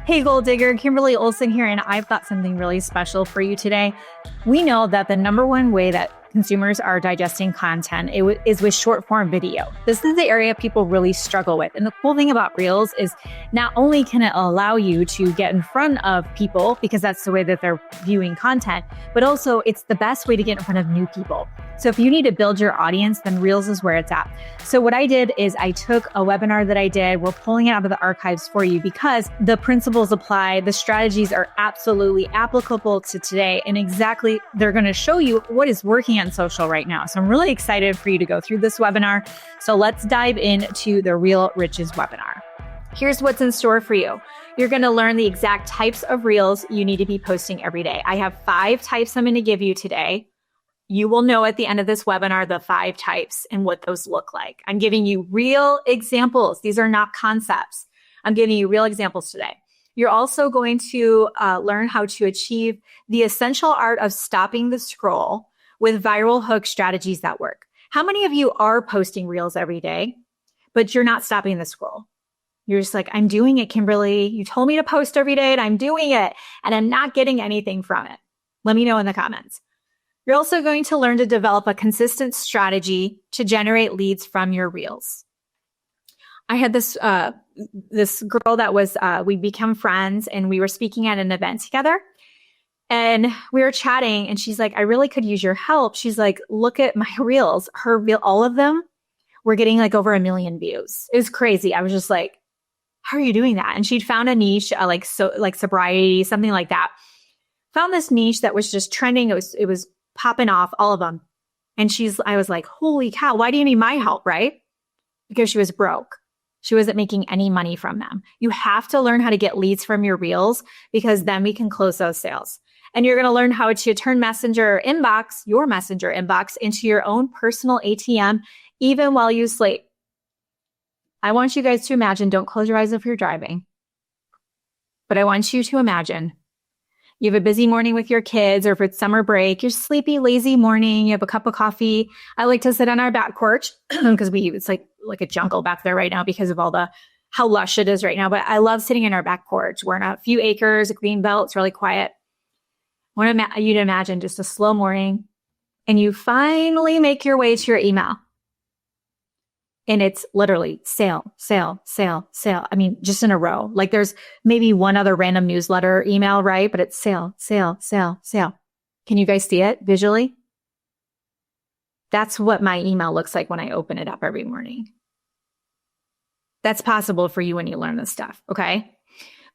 Hey, Gold Digger, Kimberly Olson here, and I've got something really special for you today. We know that the number one way that consumers are digesting content is with short form video. This is the area people really struggle with. And the cool thing about Reels is not only can it allow you to get in front of people because that's the way that they're viewing content, but also it's the best way to get in front of new people. So if you need to build your audience, then Reels is where it's at. So what I did is I took a webinar that I did. We're pulling it out of the archives for you because the principles apply. The strategies are absolutely applicable to today. And exactly, they're going to show you what is working on social right now. So I'm really excited for you to go through this webinar. So let's dive into the Real Riches webinar. Here's what's in store for you. You're going to learn the exact types of Reels you need to be posting every day. I have 5 types I'm going to give you today. You will know at the end of this webinar the 5 types and what those look like. I'm giving you real examples. These are not concepts. I'm giving you real examples today. You're also going to learn how to achieve the essential art of stopping the scroll with viral hook strategies that work. How many of you are posting Reels every day, but you're not stopping the scroll? You're just like, I'm doing it, Kimberly. You told me to post every day and I'm doing it and I'm not getting anything from it. Let me know in the comments. You're also going to learn to develop a consistent strategy to generate leads from your Reels. I had this girl that was, we become friends and we were speaking at an event together and we were chatting and she's like, I really could use your help. She's like, look at my Reels. Her reel, all of them were getting like over 1 million views. It was crazy. I was just like, how are you doing that? And she'd found a niche, like sobriety, something like that. Found this niche that was just trending. It was popping off, all of them. And I was like, holy cow, why do you need my help, right? Because she was broke. She wasn't making any money from them. You have to learn how to get leads from your Reels because then we can close those sales. And you're going to learn how to turn your messenger inbox into your own personal ATM, even while you sleep. I want you guys to imagine, don't close your eyes if you're driving, but I want you to imagine you have a busy morning with your kids, or if it's summer break, you're sleepy, lazy morning, you have a cup of coffee. I like to sit on our back porch because it's like a jungle back there right now because of how lush it is right now. But I love sitting in our back porch. We're in a few acres, a green belt. It's really quiet. I want you to imagine just a slow morning and you finally make your way to your email. And it's literally sale, sale, sale, sale. I mean, just in a row. Like there's maybe one other random newsletter email, right? But it's sale, sale, sale, sale. Can you guys see it visually? That's what my email looks like when I open it up every morning. That's possible for you when you learn this stuff, okay?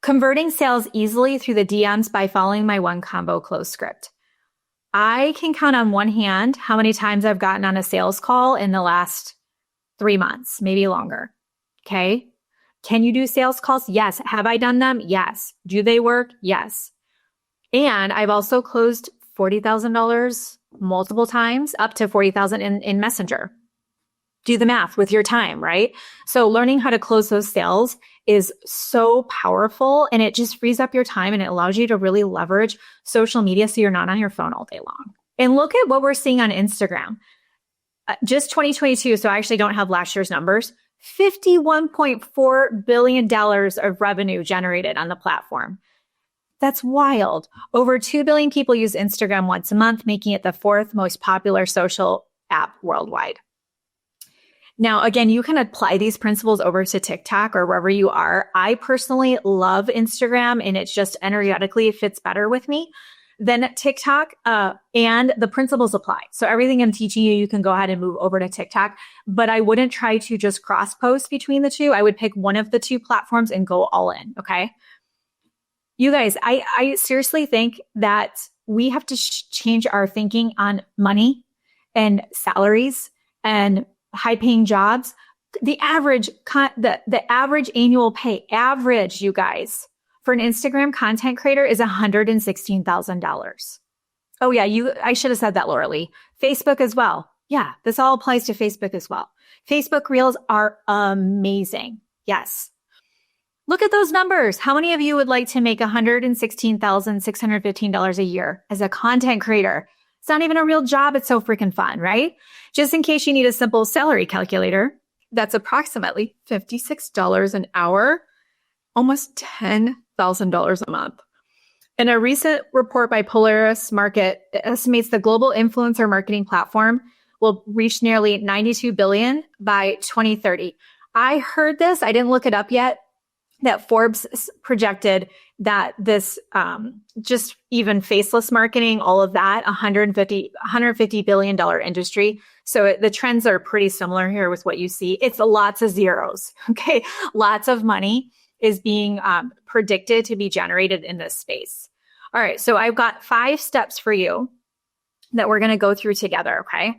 Converting sales easily through the DMs by following my one combo close script. I can count on one hand how many times I've gotten on a sales call in the last 3 months, maybe longer. Okay. Can you do sales calls? Yes. Have I done them? Yes. Do they work? Yes. And I've also closed $40,000 multiple times, up to $40,000 in Messenger. Do the math with your time, right? So learning how to close those sales is so powerful and it just frees up your time and it allows you to really leverage social media so you're not on your phone all day long. And look at what we're seeing on Instagram. Just 2022, so I actually don't have last year's numbers, $51.4 billion of revenue generated on the platform. That's wild. Over 2 billion people use Instagram once a month, making it the 4th most popular social app worldwide. Now, again, you can apply these principles over to TikTok or wherever you are. I personally love Instagram and it's just energetically fits better with me than TikTok, and the principles apply. So everything I'm teaching you, you can go ahead and move over to TikTok, but I wouldn't try to just cross post between the two. I would pick one of the 2 platforms and go all in. Okay. You guys, I seriously think that we have to change our thinking on money and salaries and high paying jobs. The average annual pay, you guys, for an Instagram content creator is $116,000. Oh yeah, I should have said that, Laura Lee. Facebook as well. Yeah, this all applies to Facebook as well. Facebook Reels are amazing. Yes. Look at those numbers. How many of you would like to make $116,615 a year as a content creator? It's not even a real job. It's so freaking fun, right? Just in case you need a simple salary calculator, that's approximately $56 an hour almost $10,000 a month. In a recent report by Polaris Market, it estimates the global influencer marketing platform will reach nearly $92 billion by 2030. I heard this, I didn't look it up yet, that Forbes projected that this just even faceless marketing, all of that, $150 billion industry. So the trends are pretty similar here with what you see. It's lots of zeros, okay? Lots of money is being predicted to be generated in this space. All right, so I've got 5 steps for you that we're going to go through together, okay?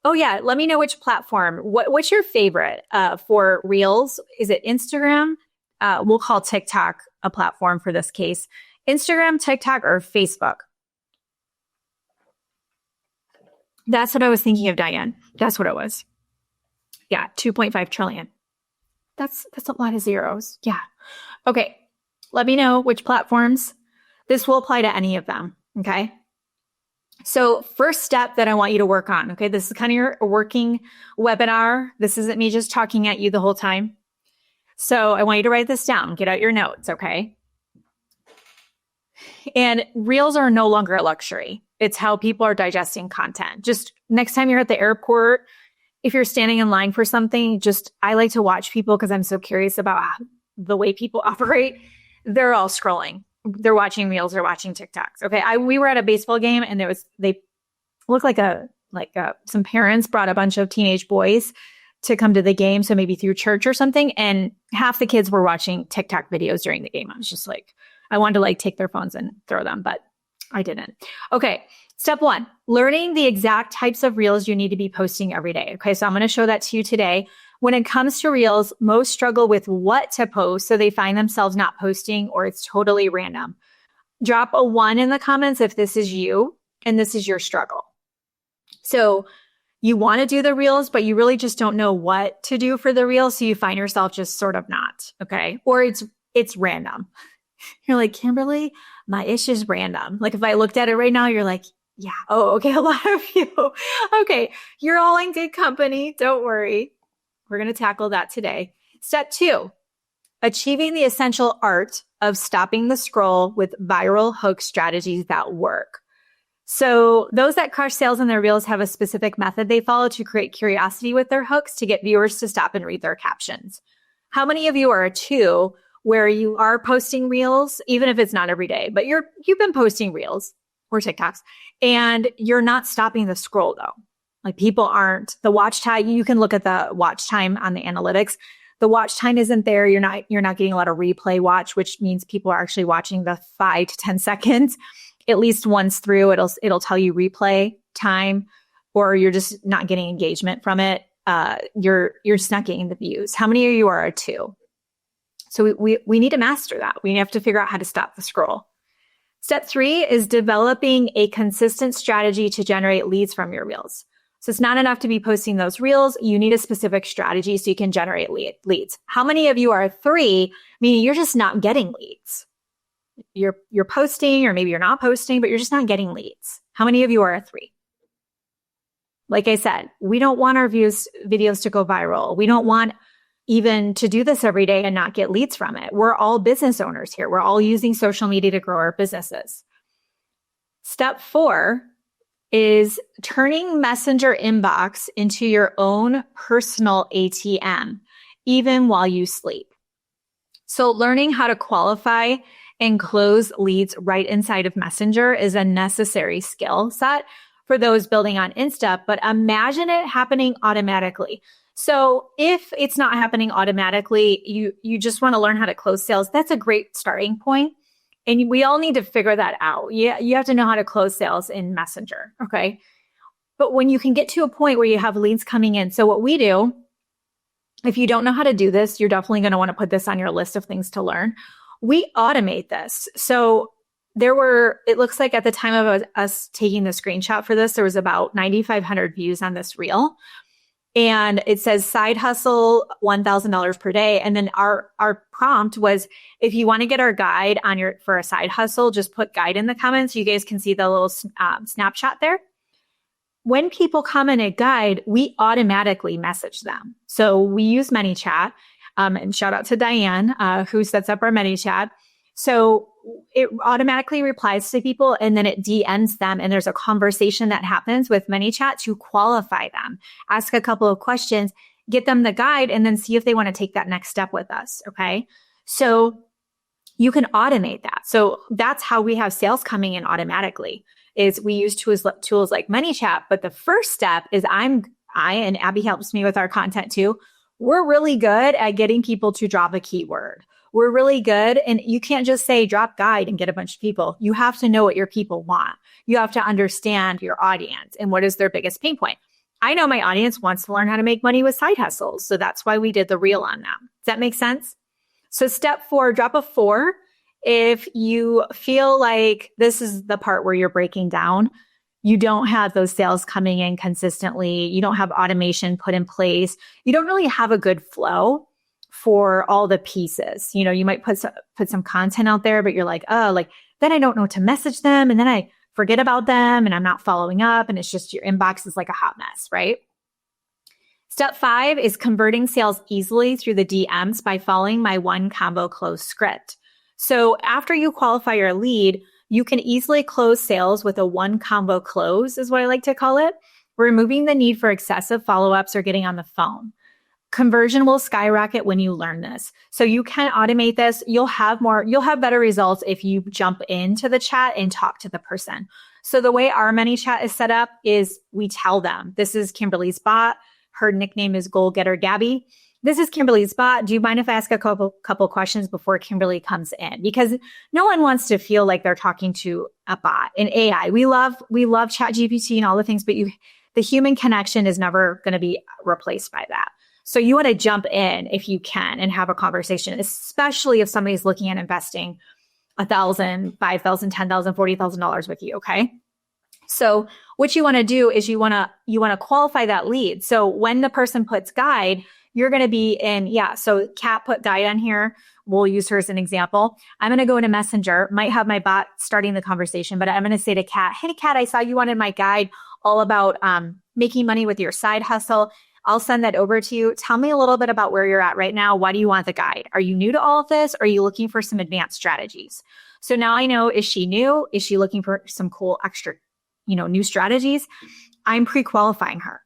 Oh yeah, let me know which platform. What's your favorite for Reels? Is it Instagram? We'll call TikTok a platform for this case. Instagram, TikTok, or Facebook? That's what I was thinking of, Diane. That's what it was. Yeah, 2.5 trillion. That's a lot of zeros. Yeah. Okay. Let me know which platforms. This will apply to any of them. Okay. So first step that I want you to work on. Okay. This is kind of your working webinar. This isn't me just talking at you the whole time. So I want you to write this down, get out your notes, okay? And Reels are no longer a luxury. It's how people are digesting content. Just next time you're at the airport, if you're standing in line for something, I like to watch people because I'm so curious about the way people operate. They're all scrolling. They're watching Reels, they're watching TikToks. Okay, we were at a baseball game and they looked like some parents brought a bunch of teenage boys to come to the game, so maybe through church or something, and half the kids were watching TikTok videos during the game. I was just like, I wanted to take their phones and throw them, but I didn't. Okay, step 1, learning the exact types of Reels you need to be posting every day. Okay, so I'm going to show that to you today. When it comes to Reels, most struggle with what to post, so they find themselves not posting or it's totally random. Drop a 1 in the comments if this is you and this is your struggle. So you want to do the Reels, but you really just don't know what to do for the Reels. So you find yourself just sort of not, okay? Or it's random. You're like, Kimberly, my ish is random. Like if I looked at it right now, you're like, yeah, oh, okay, a lot of you. Okay, you're all in good company. Don't worry. We're going to tackle that today. Step 2, achieving the essential art of stopping the scroll with viral hook strategies that work. So those that crush sales in their Reels have a specific method they follow to create curiosity with their hooks to get viewers to stop and read their captions. How many of you are a 2 where you are posting Reels, even if it's not every day, but you've been posting Reels or TikToks and you're not stopping the scroll though? Like people aren't. The watch time, you can look at the watch time on the analytics. The watch time isn't there. You're not getting a lot of replay watch, which means people are actually watching the 5 to 10 seconds. At least once through, it'll tell you replay time, or you're just not getting engagement from it. You're snucking the views. How many of you are a 2? So we need to master that. We have to figure out how to stop the scroll. Step 3 is developing a consistent strategy to generate leads from your Reels. So it's not enough to be posting those Reels. You need a specific strategy so you can generate leads. How many of you are a 3, meaning you're just not getting leads? You're posting, or maybe you're not posting, but you're just not getting leads. How many of you are a 3? Like I said, we don't want our videos to go viral. We don't want even to do this every day and not get leads from it. We're all business owners here. We're all using social media to grow our businesses. Step 4 is turning Messenger inbox into your own personal ATM, even while you sleep. So learning how to qualify and close leads right inside of Messenger is a necessary skill set for those building on Insta, but imagine it happening automatically. So if it's not happening automatically, you just want to learn how to close sales. That's a great starting point. And we all need to figure that out. Yeah, you have to know how to close sales in Messenger, okay? But when you can get to a point where you have leads coming in, so what we do, if you don't know how to do this, you're definitely going to want to put this on your list of things to learn. We automate this. So it looks like at the time of us taking the screenshot for this, there was about 9,500 views on this reel. And it says side hustle, $1,000 per day. And then our prompt was, if you want to get our guide for a side hustle, just put guide in the comments. You guys can see the little snapshot there. When people comment a guide, we automatically message them. So we use ManyChat. And shout out to Diane, who sets up our ManyChat. So it automatically replies to people and then it DMs them. And there's a conversation that happens with ManyChat to qualify them, ask a couple of questions, get them the guide, and then see if they want to take that next step with us. Okay. So you can automate that. So that's how we have sales coming in automatically is we use tools like ManyChat. But the first step is I and Abby helps me with our content too. We're really good at getting people to drop a keyword. We're really good. And you can't just say drop guide and get a bunch of people. You have to know what your people want. You have to understand your audience and what is their biggest pain point. I know my audience wants to learn how to make money with side hustles. So that's why we did the reel on that. Does that make sense? So step 4, drop a 4. If you feel like this is the part where you're breaking down, you don't have those sales coming in consistently, you don't have automation put in place, you don't really have a good flow for all the pieces. You know, you might put some content out there, but you're like, oh, like then I don't know what to message them. And then I forget about them and I'm not following up. And it's just your inbox is like a hot mess, right? Step 5 is converting sales easily through the DMs by following my 1 combo close script. So after you qualify your lead, you can easily close sales with a 1 combo close is what I like to call it, removing the need for excessive follow-ups or getting on the phone. Conversion will skyrocket when you learn this. So you can automate this. You'll have better results if you jump into the chat and talk to the person. So the way our ManyChat is set up is we tell them, this is Kimberly's bot. Her nickname is Goal Getter Gabby. This is Kimberly's bot. Do you mind if I ask a couple questions before Kimberly comes in? Because no one wants to feel like they're talking to a bot, an AI. We love ChatGPT and all the things, but the human connection is never going to be replaced by that. So you want to jump in if you can and have a conversation, especially if somebody's looking at investing $1,000, $5,000, $10,000, $40,000 with you. Okay. So what you want to do is you want to qualify that lead. So when the person puts guide, you're going to be in, so Kat put guide on here. We'll use her as an example. I'm going to go into Messenger, might have my bot starting the conversation, but I'm going to say to Kat, hey, Kat, I saw you wanted my guide all about making money with your side hustle. I'll send that over to you. Tell me a little bit about where you're at right now. Why do you want the guide? Are you new to all of this? Or are you looking for some advanced strategies? So now I know, is she new? Is she looking for some cool extra, new strategies? I'm pre-qualifying her.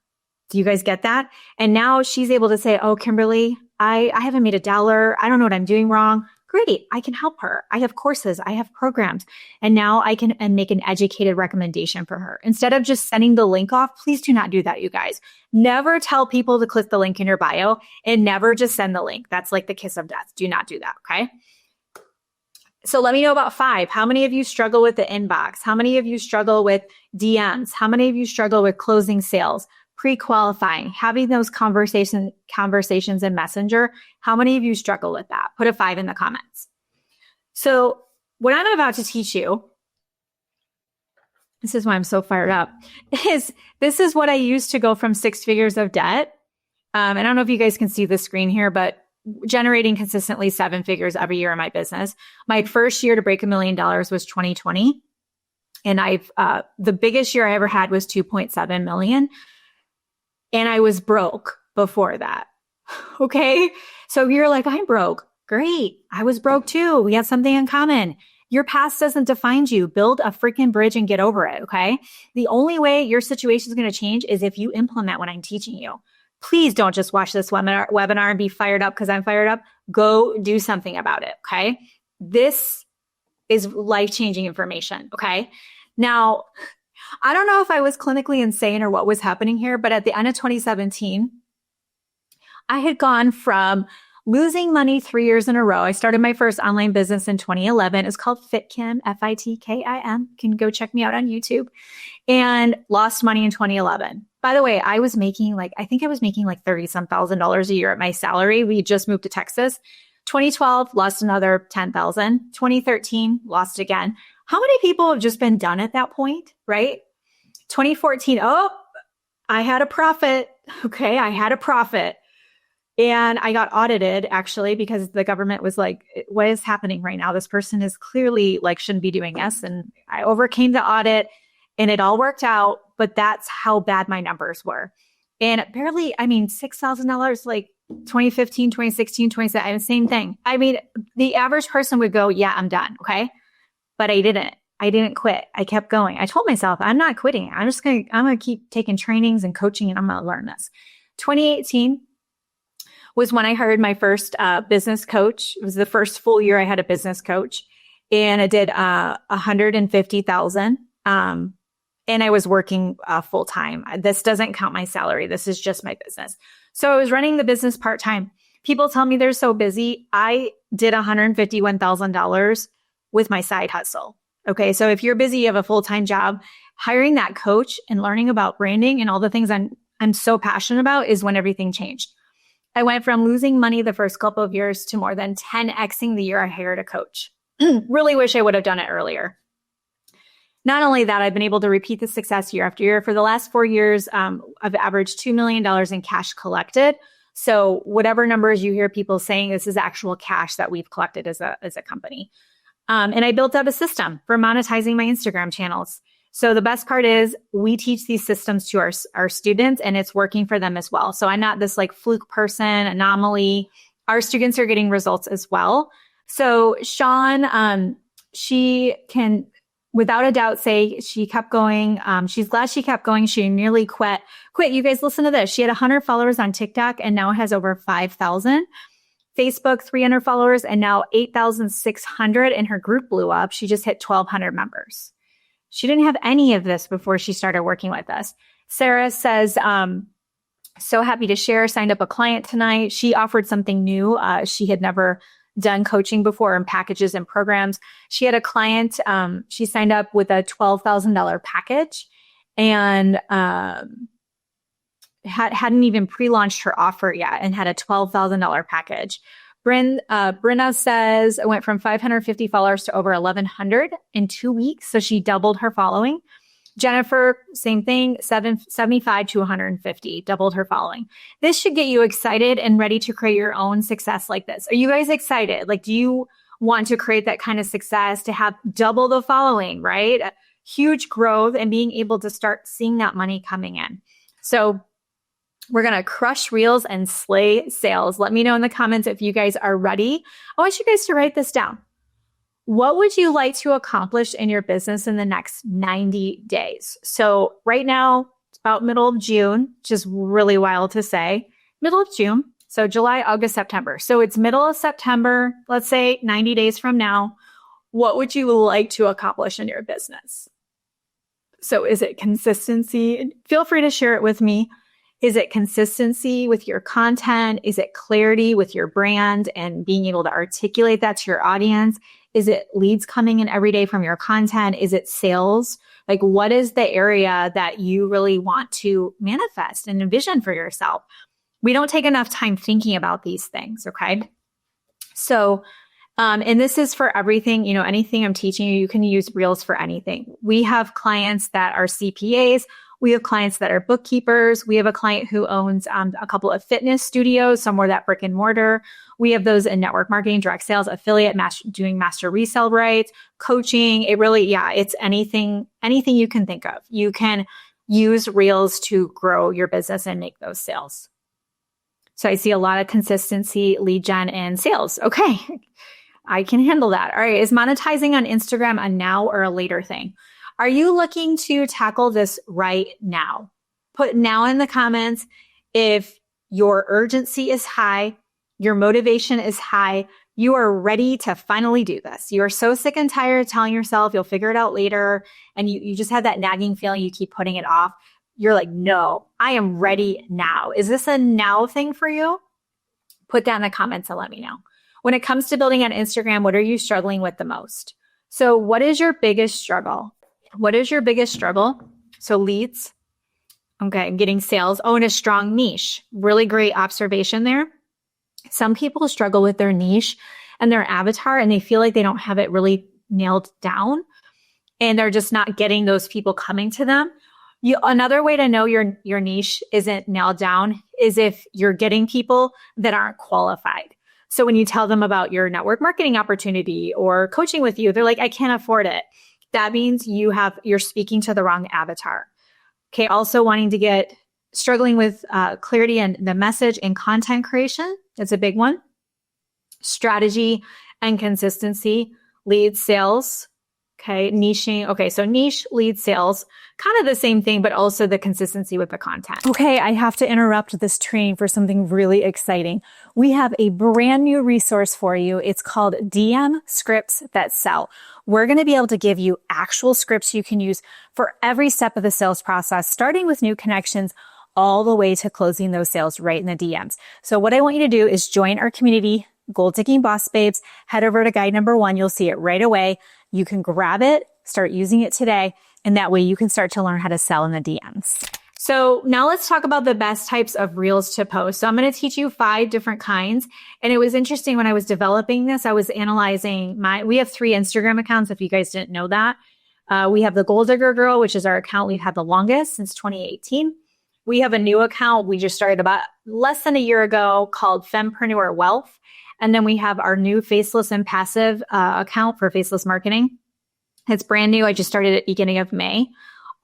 Do you guys get that? And now she's able to say, oh, Kimberly, I haven't made $1. I don't know what I'm doing wrong. Great. I can help her. I have courses. I have programs. And now I can make an educated recommendation for her. Instead of just sending the link off, please do not do that, you guys. Never tell people to click the link in your bio and never just send the link. That's like the kiss of death. Do not do that. Okay. So let me know about 5. How many of you struggle with the inbox? How many of you struggle with DMs? How many of you struggle with closing sales? Pre-qualifying, having those conversations in Messenger. How many of you struggle with that? Put a 5 in the comments. So what I'm about to teach you, this is why I'm so fired up, this is what I used to go from 6 figures of debt. I don't know if you guys can see the screen here, but generating consistently 7 figures every year in my business. My first year to break $1 million was 2020. And the biggest year I ever had was 2.7 million. And I was broke before that. Okay. So if you're like, I'm broke. Great. I was broke too. We have something in common. Your past doesn't define you. Build a freaking bridge and get over it. Okay. The only way your situation is going to change is if you implement what I'm teaching you. Please don't just watch this webinar and be fired up because I'm fired up. Go do something about it. Okay. This is life-changing information. Okay. Now, I don't know if I was clinically insane or what was happening here, but at the end of 2017, I had gone from losing money 3 years in a row. I started my first online business in 2011. It's called FitKim, Fitkim. You can go check me out on YouTube, and lost money in 2011. By the way, I was making $30,000 a year at my salary. We just moved to Texas. 2012, lost another 10,000. 2013, lost again. How many people have just been done at that point, right? 2014, I had a profit. Okay, I had a profit. And I got audited actually because the government was like, what is happening right now? This person is clearly shouldn't be doing this. And I overcame the audit and it all worked out, but that's how bad my numbers were. And barely, $6,000, 2015, 2016, 2017, same thing. I mean, the average person would go, yeah, I'm done. Okay. But I didn't quit. I kept going. I told myself, I'm not quitting. I'm going to keep taking trainings and coaching, and I'm going to learn this. 2018 was when I hired my first business coach. It was the first full year I had a business coach, and I did $150,000. And I was working full time. This doesn't count my salary. This is just my business. So I was running the business part time. People tell me they're so busy. I did $151,000 with my side hustle. Okay. So if you're busy, you have a full-time job, hiring that coach and learning about branding and all the things I'm so passionate about is when everything changed. I went from losing money the first couple of years to more than 10xing the year I hired a coach. Really wish I would have done it earlier. Not only that, I've been able to repeat the success year after year. For the last 4 years, I've averaged $2 million in cash collected. So whatever numbers you hear people saying, this is actual cash that we've collected as a company. And I built out a system for monetizing my Instagram channels. So the best part is we teach these systems to our students, and it's working for them as well. So I'm not this like fluke person, anomaly. Our students are getting results as well. So Sean, she can without a doubt say she kept going. She's glad she kept going. She nearly quit. You guys, listen to this. She had 100 followers on TikTok and now has over 5,000. Facebook, 300 followers and now 8,600, and her group blew up. She just hit 1,200 members. She didn't have any of this before she started working with us. Sarah says, so happy to share, signed up a client tonight. She offered something new. She had never done coaching before in packages and programs. She had a client, she signed up with a $12,000 package and hadn't even pre-launched her offer yet and had a $12,000 package. Brenna says it went from 550 followers to over 1,100 in 2 weeks. So she doubled her following. Jennifer, same thing, 75 to 150, doubled her following. This should get you excited and ready to create your own success like this. Are you guys excited? Like, do you want to create that kind of success to have double the following, right? Huge growth and being able to start seeing that money coming in. So we're going to crush reels and slay sales. Let me know in the comments if you guys are ready. I want you guys to write this down. What would you like to accomplish in your business in the next 90 days? So right now, it's about middle of June, which is really wild to say. Middle of June. So July, August, September. So it's middle of September, let's say 90 days from now. What would you like to accomplish in your business? So is it consistency? Feel free to share it with me. Is it consistency with your content? Is it clarity with your brand and being able to articulate that to your audience? Is it leads coming in every day from your content? Is it sales? Like, what is the area that you really want to manifest and envision for yourself? We don't take enough time thinking about these things, okay? So, and this is for everything, anything I'm teaching you, you can use Reels for anything. We have clients that are CPAs. We have clients that are bookkeepers. We have a client who owns a couple of fitness studios, some more that brick and mortar. We have those in network marketing, direct sales, affiliate, doing master resale rights, coaching. It really, it's anything you can think of. You can use Reels to grow your business and make those sales. So I see a lot of consistency, lead gen, and sales. Okay, I can handle that. All right, is monetizing on Instagram a now or a later thing? Are you looking to tackle this right now? Put now in the comments if your urgency is high, your motivation is high, you are ready to finally do this. You are so sick and tired of telling yourself you'll figure it out later, and you just have that nagging feeling you keep putting it off. You're like, no, I am ready now. Is this a now thing for you? Put that in the comments and let me know. When it comes to building on Instagram, what are you struggling with the most? So what is your biggest struggle? What is your biggest struggle? So leads, okay, getting sales. Oh, and a strong niche. Really great observation there. Some people struggle with their niche and their avatar, and they feel like they don't have it really nailed down, and they're just not getting those people coming to them. Another way to know your niche isn't nailed down is if you're getting people that aren't qualified. So when you tell them about your network marketing opportunity or coaching with you, they're like, I can't afford it. That means you're speaking to the wrong avatar. Okay. Also wanting to get struggling with clarity and the message and content creation. That's a big one. Strategy and consistency, lead sales. Okay, niching. Okay, so niche, lead sales, kind of the same thing, but also the consistency with the content. Okay, I have to interrupt this training for something really exciting. We have a brand new resource for you. It's called DM Scripts That Sell. We're going to be able to give you actual scripts you can use for every step of the sales process, starting with new connections all the way to closing those sales right in the DMs. So what I want you to do is join our community, Goal Digging Boss Babes. Head over to guide number 1. You'll see it right away. You can grab it, start using it today, and that way you can start to learn how to sell in the DMs. So now let's talk about the best types of reels to post. So I'm going to teach you 5 different kinds. And it was interesting when I was developing this, I was analyzing we have 3 Instagram accounts, if you guys didn't know that. We have the Goal Digger Girl, which is our account we've had the longest since 2018. We have a new account we just started about less than a year ago called Fempreneur Wealth. And then we have our new Faceless and Passive account for faceless marketing. It's brand new. I just started at the beginning of May.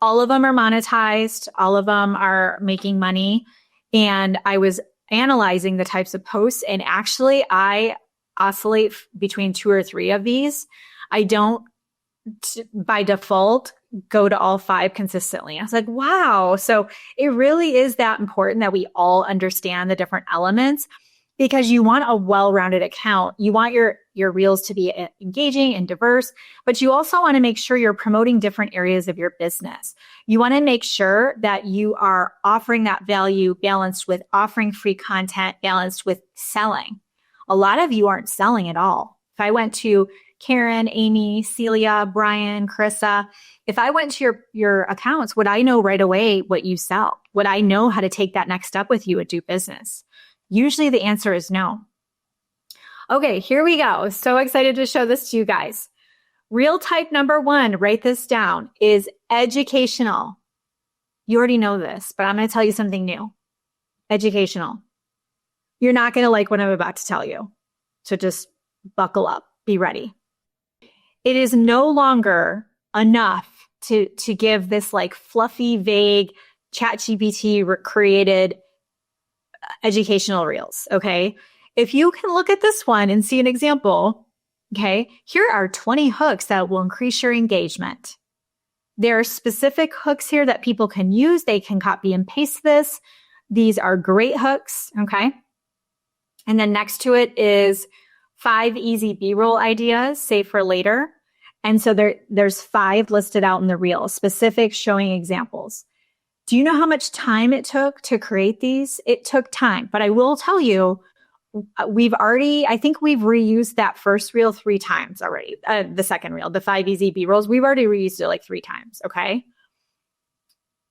All of them are monetized. All of them are making money. And I was analyzing the types of posts. And actually, I oscillate between 2 or 3 of these. I don't, by default, go to all 5 consistently. I was like, wow. So it really is that important that we all understand the different elements, because you want a well-rounded account. You want your reels to be engaging and diverse, but you also want to make sure you're promoting different areas of your business. You want to make sure that you are offering that value balanced with offering free content, balanced with selling. A lot of you aren't selling at all. If I went to Karen, Amy, Celia, Brian, Carissa, if I went to your accounts, would I know right away what you sell? Would I know how to take that next step with you and do business? Usually the answer is no. Okay, here we go. So excited to show this to you guys. Reel type number 1, write this down, is educational. You already know this, but I'm going to tell you something new. Educational. You're not going to like what I'm about to tell you. So just buckle up. Be ready. It is no longer enough to give this like fluffy, vague, ChatGPT created educational reels. Okay. If you can look at this one and see an example, okay, here are 20 hooks that will increase your engagement. There are specific hooks here that people can use. They can copy and paste this. These are great hooks. Okay. And then next to it is 5 easy B-roll ideas, save for later. And so there's 5 listed out in the reel, specific showing examples. Do you know how much time it took to create these? It took time, but I will tell you, I think we've reused that first reel 3 times already. The second reel, the 5 easy B-rolls, we've already reused it like 3 times. Okay.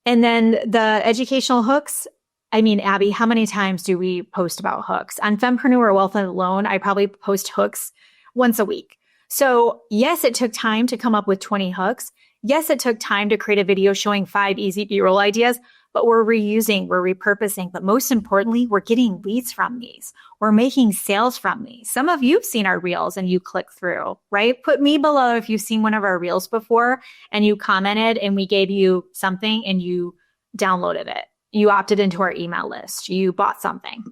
And then the educational hooks. I mean, Abby, how many times do we post about hooks? On Fempreneur Wealth alone, I probably post hooks once a week. So yes, it took time to come up with 20 hooks. Yes, it took time to create a video showing 5 easy B-roll ideas, but we're reusing, we're repurposing. But most importantly, we're getting leads from these. We're making sales from these. Some of you have seen our reels and you click through, right? Put me below if you've seen one of our reels before and you commented and we gave you something and you downloaded it. You opted into our email list. You bought something.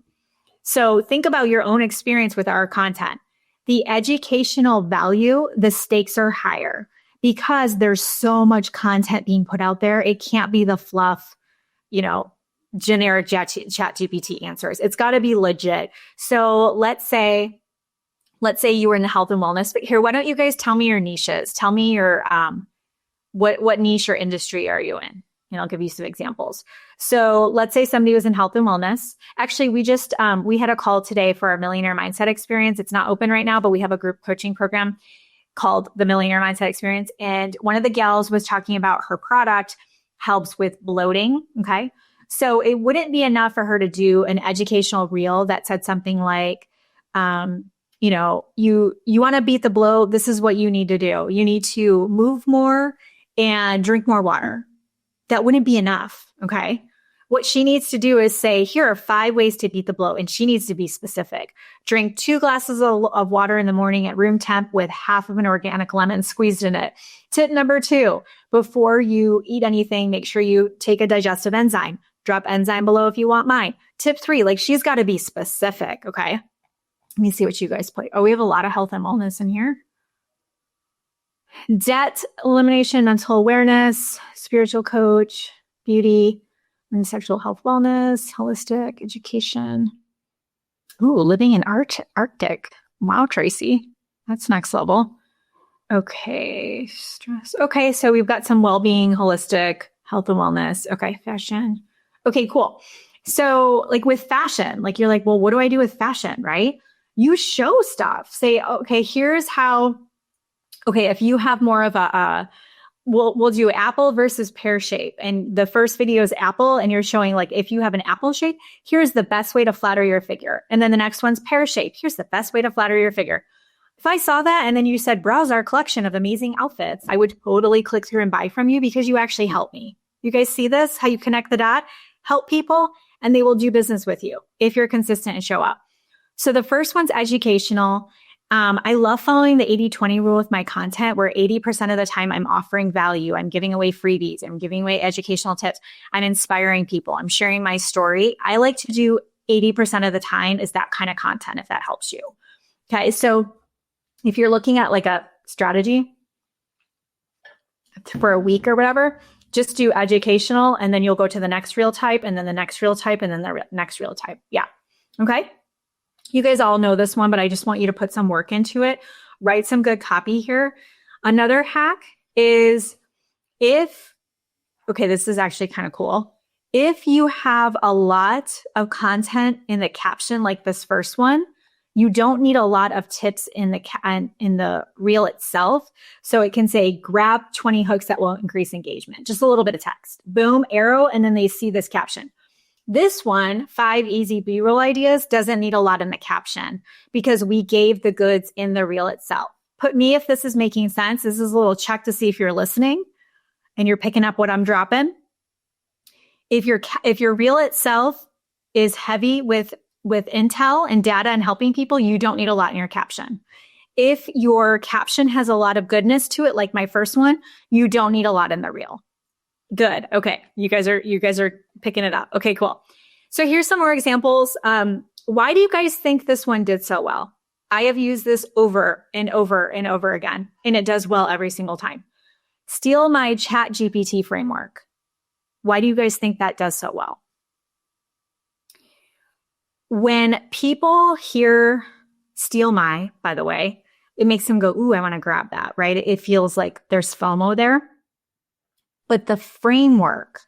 So think about your own experience with our content. The educational value, the stakes are higher because there's so much content being put out there. It can't be the fluff, generic ChatGPT answers. It's got to be legit. So let's say you were in the health and wellness, but here, why don't you guys tell me your niches? Tell me your, what niche or industry are you in? I'll give you some examples. So let's say somebody was in health and wellness. Actually, we had a call today for our Millionaire Mindset Experience. It's not open right now, but we have a group coaching program called the Millionaire Mindset Experience. And one of the gals was talking about her product helps with bloating. Okay. So it wouldn't be enough for her to do an educational reel that said something like, you want to beat the bloat. This is what you need to do. You need to move more and drink more water. That wouldn't be enough. Okay. What she needs to do is say, here are 5 ways to beat the bloat. And she needs to be specific. Drink 2 glasses of water in the morning at room temp with half of an organic lemon squeezed in it. Tip number 2, before you eat anything, make sure you take a digestive enzyme. Drop enzyme below if you want mine. Tip 3, like she's got to be specific. Okay. Let me see what you guys play. Oh, we have a lot of health and wellness in here. Debt elimination, mental awareness, spiritual coach, beauty, and sexual health, wellness, holistic education. Ooh, living in Arctic. Wow, Tracy. That's next level. Okay, stress. Okay, so we've got some well-being, holistic, health and wellness. Okay, fashion. Okay, cool. So like with fashion, like you're like, well, what do I do with fashion, right? You show stuff. Say, okay, here's how, okay, if you have more of we'll do apple versus pear shape. And the first video is apple, and you're showing like, if you have an apple shape, here's the best way to flatter your figure. And then the next one's pear shape. Here's the best way to flatter your figure. If I saw that and then you said, browse our collection of amazing outfits, I would totally click through and buy from you because you actually help me. You guys see this? How you connect the dot? Help people and they will do business with you if you're consistent and show up. So the first one's educational. I love following the 80-20 rule with my content where 80% of the time I'm offering value. I'm giving away freebies. I'm giving away educational tips. I'm inspiring people. I'm sharing my story. I like to do 80% of the time is that kind of content if that helps you. Okay. So if you're looking at like a strategy for a week or whatever, just do educational and then you'll go to the next reel type and then the next reel type and then the next reel type. Yeah. Okay. You guys all know this one, but I just want you to put some work into it. Write some good copy here. Another hack is this is actually kind of cool. If you have a lot of content in the caption, like this first one, you don't need a lot of tips in the reel itself. So it can say, grab 20 hooks that will increase engagement. Just a little bit of text. Boom, arrow, and then they see this caption. This one, 5 easy B-roll ideas, doesn't need a lot in the caption because we gave the goods in the reel itself. Put me if this is making sense. This is a little check to see if you're listening and you're picking up what I'm dropping. If your reel itself is heavy with intel and data and helping people, you don't need a lot in your caption. If your caption has a lot of goodness to it, like my first one, you don't need a lot in the reel. Good. Okay. You guys are picking it up. Okay, cool. So here's some more examples. Why do you guys think this one did so well? I have used this over and over and over again, and it does well every single time. Steal my Chat GPT framework. Why do you guys think that does so well? When people hear steal my, by the way, it makes them go, ooh, I want to grab that, right? It feels like there's FOMO there. But the framework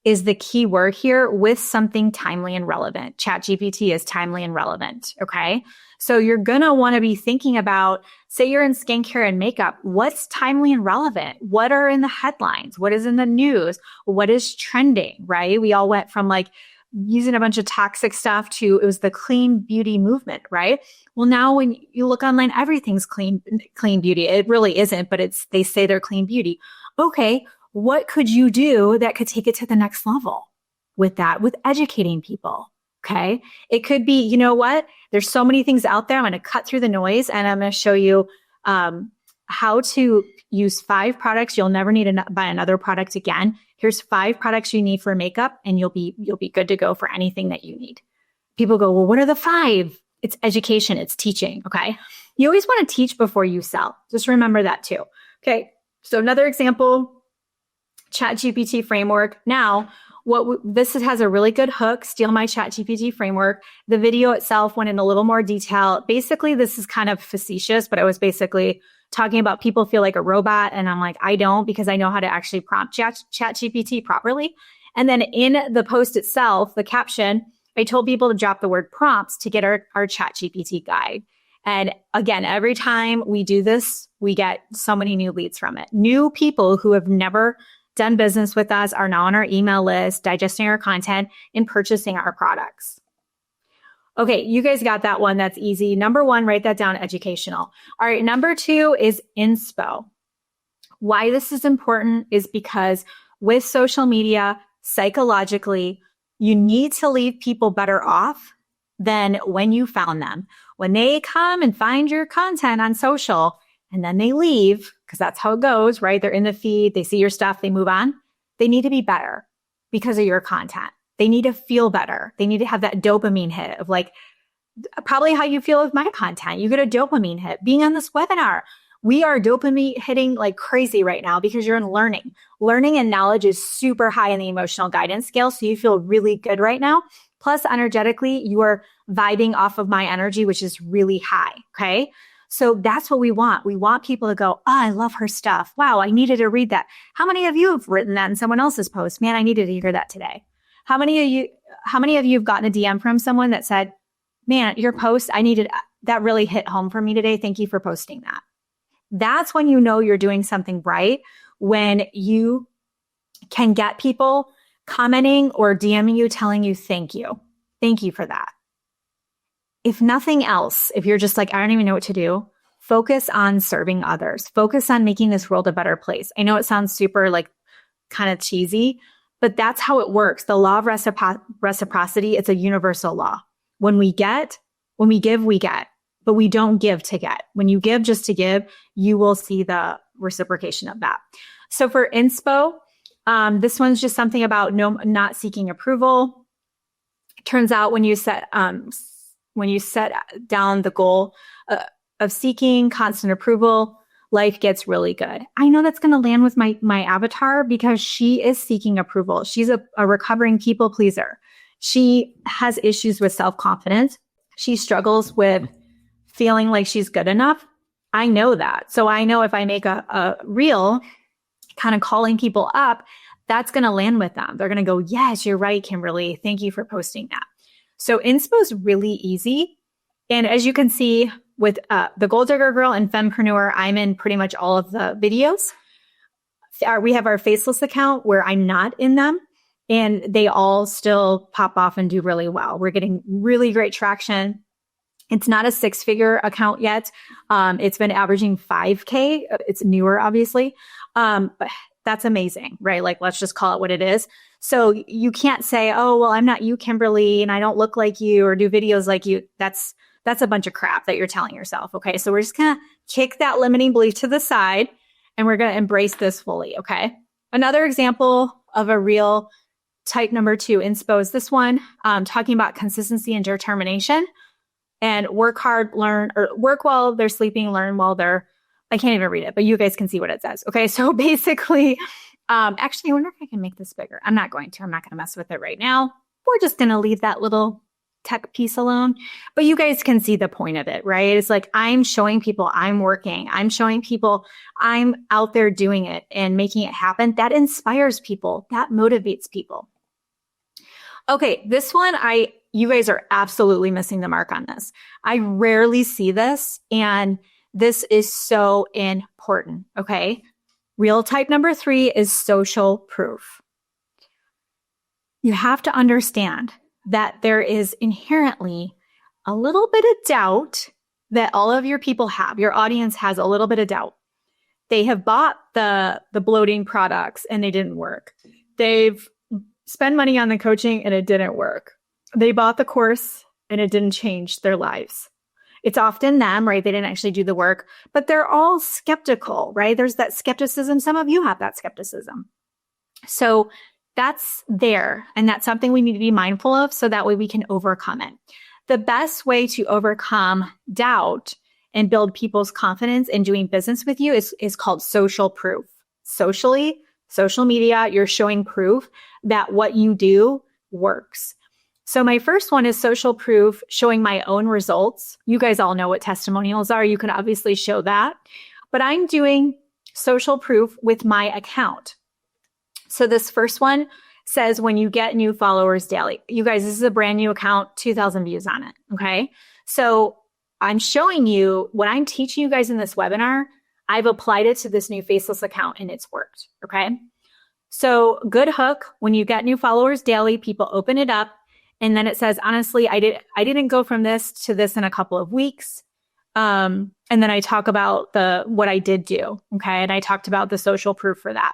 is the key word here with something timely and relevant. ChatGPT is timely and relevant, okay? So you're going to want to be thinking about, say you're in skincare and makeup, what's timely and relevant? What are in the headlines? What is in the news? What is trending, right? We all went from like using a bunch of toxic stuff to it was the clean beauty movement, right? Well, now when you look online, everything's clean beauty. It really isn't, but they say they're clean beauty. Okay. What could you do that could take it to the next level with that, with educating people? Okay. It could be, you know what? There's so many things out there. I'm going to cut through the noise and I'm going to show you how to use 5 products. You'll never need to buy another product again. Here's 5 products you need for makeup and you'll be good to go for anything that you need. People go, well, what are the 5? It's education. It's teaching. Okay. You always want to teach before you sell. Just remember that too. Okay. So another example, ChatGPT framework. Now, this has a really good hook, steal my ChatGPT framework. The video itself went in a little more detail. Basically, this is kind of facetious, but I was basically talking about people feel like a robot. And I'm like, I don't, because I know how to actually prompt ChatGPT properly. And then in the post itself, the caption, I told people to drop the word prompts to get our ChatGPT guide. And again, every time we do this, we get so many new leads from it. New people who have never done business with us are now on our email list, digesting our content and purchasing our products. Okay, you guys got that one. That's easy. Number 1, write that down, educational. All right, number 2 is inspo. Why this is important is because with social media, psychologically, you need to leave people better off than when you found them. When they come and find your content on social and then they leave, because that's how it goes, right? They're in the feed, they see your stuff, they move on. They need to be better because of your content. They need to feel better. They need to have that dopamine hit of like, probably how you feel with my content. You get a dopamine hit. Being on this webinar, we are dopamine hitting like crazy right now because you're in learning. Learning and knowledge is super high in the emotional guidance scale. So you feel really good right now. Plus, energetically, you are vibing off of my energy, which is really high. Okay. So that's what we want. We want people to go, oh, I love her stuff. Wow, I needed to read that. How many of you have written that in someone else's post? Man, I needed to hear that today. How many of you have gotten a DM from someone that said, man, your post, that really hit home for me today. Thank you for posting that. That's when you know you're doing something right, when you can get people commenting or DMing you, telling you, thank you. Thank you for that. If nothing else, if you're just like, I don't even know what to do, focus on serving others. Focus on making this world a better place. I know it sounds super like kind of cheesy, but that's how it works. The law of reciprocity, it's a universal law. When we give, we get, but we don't give to get. When you give just to give, you will see the reciprocation of that. So for inspo, this one's just something about not seeking approval. Turns out when you set down the goal of seeking constant approval, life gets really good. I know that's going to land with my avatar because she is seeking approval. She's a recovering people pleaser. She has issues with self-confidence. She struggles with feeling like she's good enough. I know that. So I know if I make a reel kind of calling people up, that's going to land with them. They're going to go, yes, you're right, Kimberly. Thank you for posting that. So inspo is really easy. And as you can see with the Goal Digger Girl and Fempreneur, I'm in pretty much all of the videos. We have our faceless account where I'm not in them, and they all still pop off and do really well. We're getting really great traction. It's not a 6-figure account yet. It's been averaging 5K. It's newer, obviously. But that's amazing, right? Like, let's just call it what it is. So you can't say, oh, well, I'm not you, Kimberly, and I don't look like you or do videos like you. That's a bunch of crap that you're telling yourself. Okay. So we're just going to kick that limiting belief to the side and we're going to embrace this fully. Okay. Another example of a real type number 2 inspo is this one, talking about consistency and determination, and work hard, learn, or work while they're sleeping, learn while I can't even read it, but you guys can see what it says. Okay. So basically, actually, I wonder if I can make this bigger. I'm not going to mess with it right now. We're just going to leave that little tech piece alone, but you guys can see the point of it, right? It's like, I'm showing people I'm working. I'm showing people I'm out there doing it and making it happen. That inspires people. That motivates people. Okay. This one, you guys are absolutely missing the mark on this. I rarely see this, and this is so important. Okay. Real type number 3 is social proof. You have to understand that there is inherently a little bit of doubt that all of your people have. Your audience has a little bit of doubt. They have bought the bloating products and they didn't work. They've spent money on the coaching and it didn't work. They bought the course and it didn't change their lives. It's often them, right? They didn't actually do the work, but they're all skeptical, right? There's that skepticism. Some of you have that skepticism. So that's there. And that's something we need to be mindful of so that way we can overcome it. The best way to overcome doubt and build people's confidence in doing business with you is called social proof. Socially, social media, you're showing proof that what you do works. So my first one is social proof, showing my own results. You guys all know what testimonials are. You can obviously show that, but I'm doing social proof with my account. So this first one says when you get new followers daily. You guys, this is a brand new account, 2,000 views on it. Okay. So I'm showing you what I'm teaching you guys in this webinar. I've applied it to this new faceless account and it's worked. Okay. So good hook. When you get new followers daily, people open it up. And then it says, honestly, I didn't go from this to this in a couple of weeks. And then I talk about what I did do. Okay. And I talked about the social proof for that.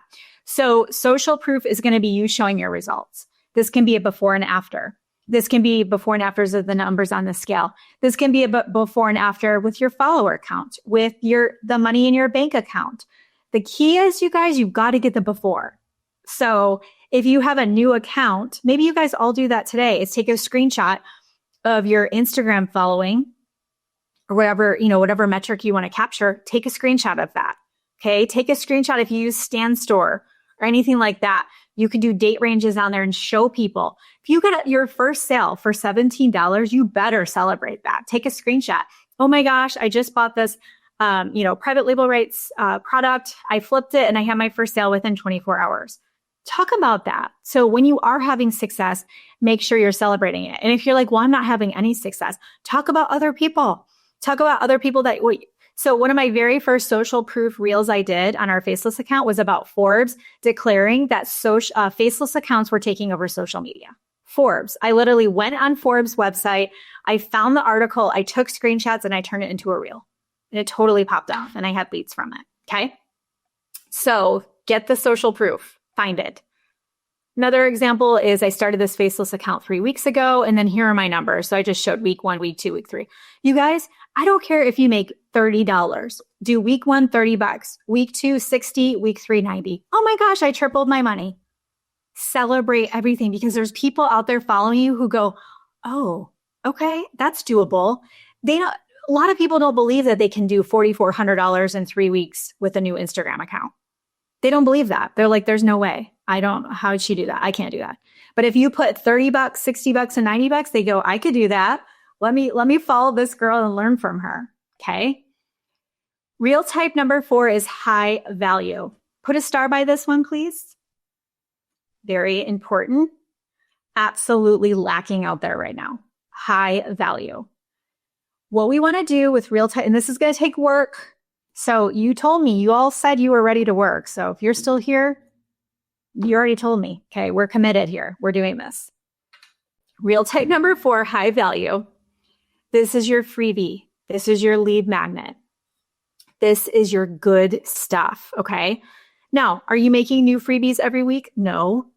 So social proof is going to be you showing your results. This can be a before and after. This can be before and afters of the numbers on the scale. This can be a before and after with your follower count, with the money in your bank account. The key is, you guys, you've got to get the before. So if you have a new account, maybe you guys all do that today, is take a screenshot of your Instagram following or whatever metric you want to capture, take a screenshot of that. Okay. Take a screenshot if you use Stand Store or anything like that. You can do date ranges on there and show people. If you get your first sale for $17, you better celebrate that. Take a screenshot. Oh my gosh, I just bought this, private label rights product. I flipped it and I had my first sale within 24 hours. Talk about that. So when you are having success, make sure you're celebrating it. And if you're like, well, I'm not having any success, talk about other people. Talk about other people So one of my very first social proof reels I did on our Faceless account was about Forbes declaring that faceless accounts were taking over social media. Forbes. I literally went on Forbes website. I found the article. I took screenshots and I turned it into a reel. And it totally popped off and I had leads from it. Okay. So get the social proof. Find it. Another example is I started this Faceless account 3 weeks ago, and then here are my numbers. So I just showed week 1, week 2, week 3. You guys, I don't care if you make $30. Do week 1, $30, week 2, 60, week 3, 90. Oh my gosh, I tripled my money. Celebrate everything because there's people out there following you who go, oh, okay, that's doable. A lot of people don't believe that they can do $4,400 in 3 weeks with a new Instagram account. They don't believe that. They're like, there's no way. How would she do that? I can't do that. But if you put $30, $60, and $90, they go, I could do that. Let me follow this girl and learn from her. Okay. Reel type number 4 is high value. Put a star by this one, please. Very important. Absolutely lacking out there right now. High value. What we want to do with reel type, and this is going to take work. So you told me, you all said you were ready to work. So if you're still here, you already told me. Okay, we're committed here. We're doing this. Reel type number 4, high value. This is your freebie. This is your lead magnet. This is your good stuff. Okay. Now, are you making new freebies every week? No.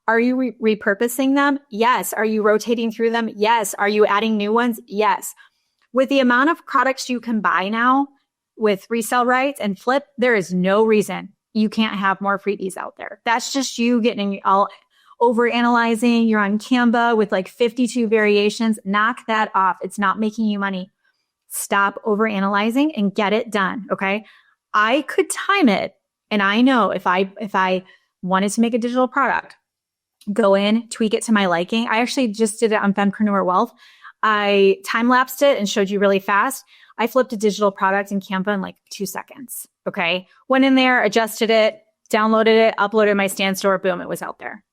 Are you repurposing them? Yes. Are you rotating through them? Yes. Are you adding new ones? Yes. With the amount of products you can buy now with resale rights and flip, there is no reason you can't have more freebies out there. That's just you getting all over analyzing. You're on Canva with like 52 variations. Knock that off. It's not making you money. Stop over analyzing and get it done. Okay. I could time it. And I know if I wanted to make a digital product, go in, tweak it to my liking. I actually just did it on Fempreneur Wealth. I time lapsed it and showed you really fast. I flipped a digital product in Canva in like 2 seconds. Okay. Went in there, adjusted it, downloaded it, uploaded my Stand Store. Boom. It was out there.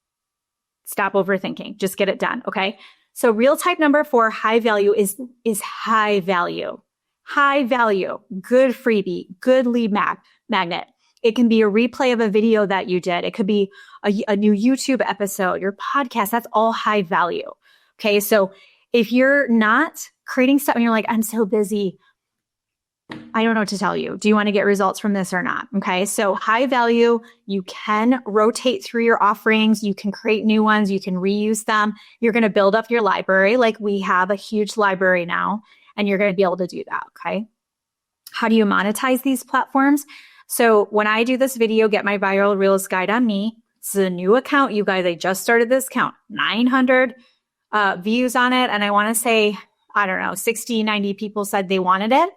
Stop overthinking. Just get it done. Okay. So reel type number 4, high value is high value. High value, good freebie, good lead magnet. It can be a replay of a video that you did. It could be a new YouTube episode, your podcast. That's all high value. Okay. So if you're not creating stuff and you're like, I'm so busy, I don't know what to tell you. Do you want to get results from this or not? Okay. So high value, you can rotate through your offerings. You can create new ones. You can reuse them. You're going to build up your library. Like we have a huge library now, and you're going to be able to do that. Okay. How do you monetize these platforms? So when I do this video, Get My Viral Reels Guide on Me, it's a new account. You guys, I just started this account, 900 views on it. And I want to say, 60, 90 people said they wanted it.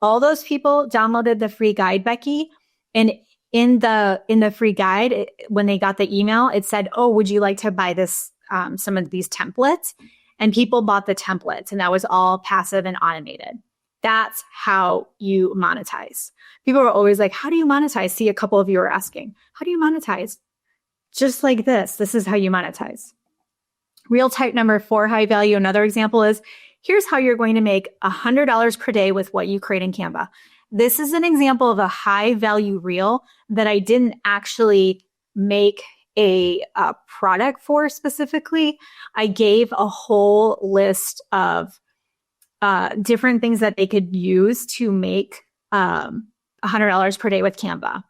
All those people downloaded the free guide, Becky. And in the free guide, when they got the email, it said, oh, would you like to buy this, some of these templates? And people bought the templates, and that was all passive and automated. That's how you monetize. People are always like, how do you monetize? See, a couple of you are asking, how do you monetize? Just like this. This is how you monetize. Reel type number 4, high value. Another example is, here's how you're going to make $100 per day with what you create in Canva. This is an example of a high value reel that I didn't actually make a product for specifically. I gave a whole list of different things that they could use to make $100 per day with Canva.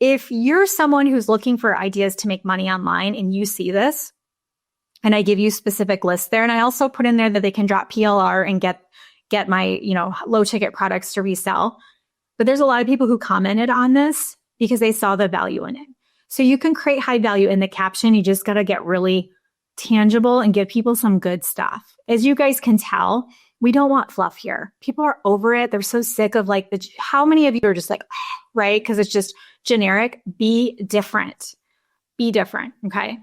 If you're someone who's looking for ideas to make money online and you see this, and I give you specific lists there, and I also put in there that they can drop PLR and get my low ticket products to resell. But there's a lot of people who commented on this because they saw the value in it. So you can create high value in the caption. You just got to get really tangible and give people some good stuff. As you guys can tell, we don't want fluff here. People are over it. They're so sick of like how many of you are just like, right? Because it's just generic. Be different. Be different. Okay.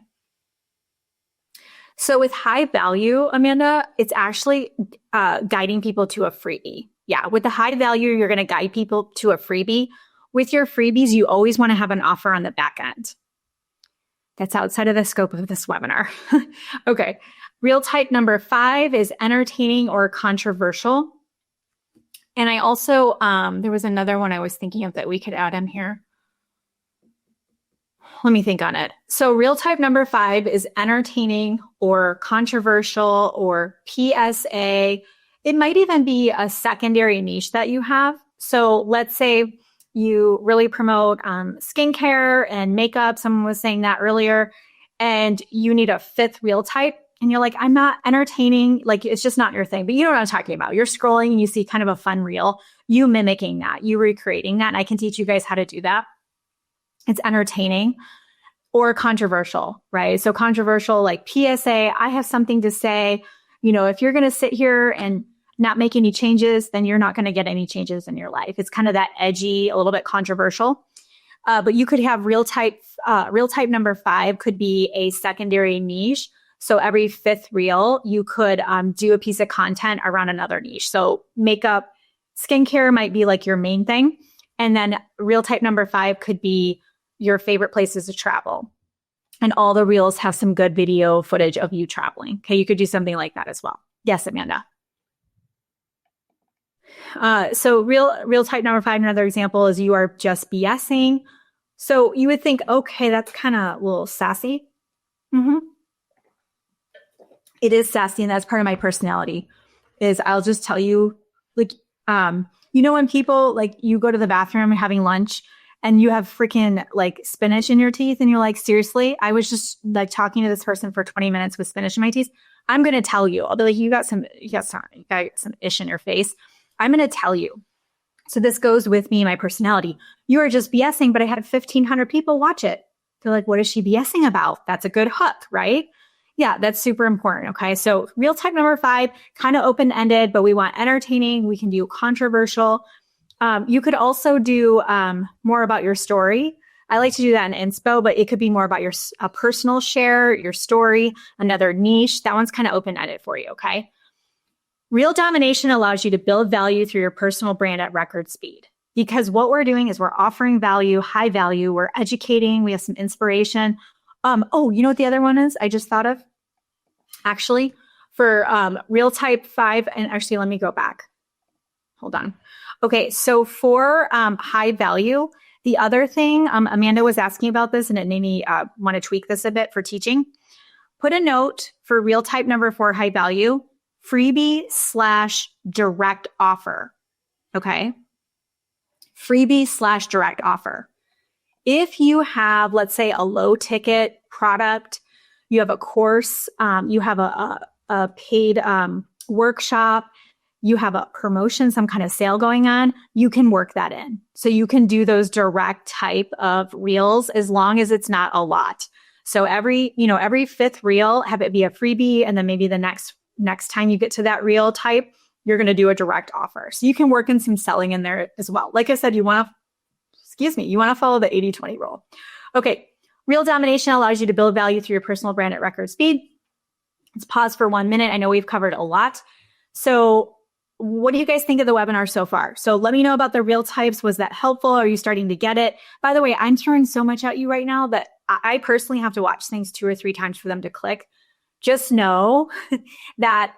So with high value, Amanda, it's actually guiding people to a freebie. Yeah. With the high value, you're going to guide people to a freebie. With your freebies, you always want to have an offer on the back end. That's outside of the scope of this webinar. Okay. Real type number 5 is entertaining or controversial. And I also, there was another one I was thinking of that we could add in here. Let me think on it. So real type number 5 is entertaining or controversial or PSA. It might even be a secondary niche that you have. So let's say you really promote skincare and makeup. Someone was saying that earlier. And you need a 5th real type. And you're like, I'm not entertaining. Like, it's just not your thing. But you know what I'm talking about. You're scrolling and you see kind of a fun reel. You mimicking that. You recreating that. And I can teach you guys how to do that. It's entertaining or controversial, right? So controversial, like PSA, I have something to say. You know, if you're going to sit here and not make any changes, then you're not going to get any changes in your life. It's kind of that edgy, a little bit controversial. But you could have real type number 5 could be a secondary niche. So every 5th reel, you could do a piece of content around another niche. So makeup, skincare might be like your main thing. And then real type number 5 could be your favorite places to travel. And all the reels have some good video footage of you traveling. Okay, you could do something like that as well. Yes, Amanda. So real type number 5, another example is you are just BSing. So you would think, okay, that's kind of a little sassy. It is sassy, and that's part of my personality. Is I'll just tell you, like, you know, when people like you go to the bathroom having lunch and you have freaking like spinach in your teeth, and you're like, seriously, I was just like talking to this person for 20 minutes with spinach in my teeth. I'm going to tell you. I'll be like, you got some ish in your face. I'm going to tell you. So this goes with me, my personality. You are just BSing, but I had 1,500 people watch it. They're like, what is she BSing about? That's a good hook, right? Yeah, that's super important. Okay. So real type number 5, kind of open-ended, but we want entertaining. We can do controversial. You could also do more about your story. I like to do that in inspo, but it could be more about your personal share, your story, another niche. That one's kind of open-ended for you. Okay. Real domination allows you to build value through your personal brand at record speed, because what we're doing is we're offering value, high value. We're educating. We have some inspiration. Oh, you know what the other one is? I just thought of actually for real type 5. And actually, let me go back. Hold on. Okay. So for high value, the other thing, Amanda was asking about this and it made me want to tweak this a bit for teaching. Put a note for real type number 4, high value, freebie/direct offer. Okay. Freebie/direct offer. If you have, let's say, a low ticket product, you have a course, you have a paid workshop, you have a promotion, some kind of sale going on, you can work that in. So you can do those direct type of reels as long as it's not a lot. So every 5th reel, have it be a freebie, and then maybe the next time you get to that reel type, you're going to do a direct offer. So you can work in some selling in there as well. Like I said, you want to follow the 80-20 rule. Okay. Real domination allows you to build value through your personal brand at record speed. Let's pause for 1 minute. I know we've covered a lot. So what do you guys think of the webinar so far? So let me know about the real types. Was that helpful? Are you starting to get it? By the way, I'm throwing so much at you right now that I personally have to watch things 2 or 3 times for them to click. Just know that